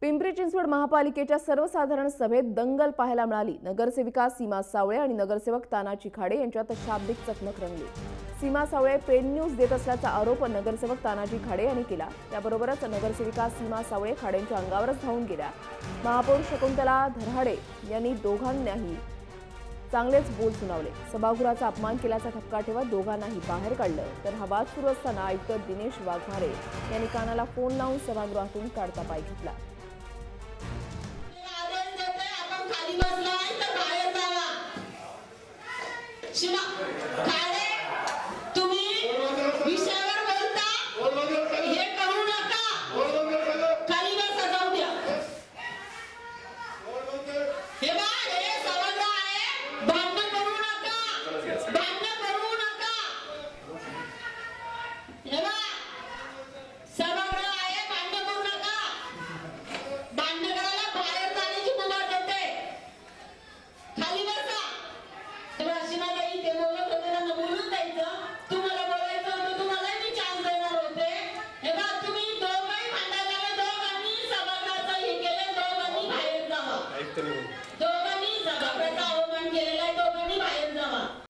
पिंपरी चिंचवड महापालिकेच्या सर्वसाधारण सभेत दंगल पाहायला मिळाली। नगरसेविका सीमा सावळे आणि नगरसेवक तानाजी खाडे यांच्यात शाब्दिक चकमक रंगली। सीमा सावळे पेड न्यूज देत असल्याचा आरोप नगरसेवक तानाजी खाडे यांनी केला। त्याबरोबरच नगरसेविका सीमा सावळे खाडेंच्या अंगावरच धावून गेल्या। महापौर शकुंतला धरहाडे यांनी दोघांनाही चांगलेच बोल सुनावले। सभागृहाचा अपमान केल्याचा ठपका ठेवत दोघांनाही बाहेर काढलं। तर हा वाद सुरू असताना आयुक्त दिनेश वाघमारे यांनी कानाला फोन लावून सभागृहातून काढता पाय घेतला। दोघांनी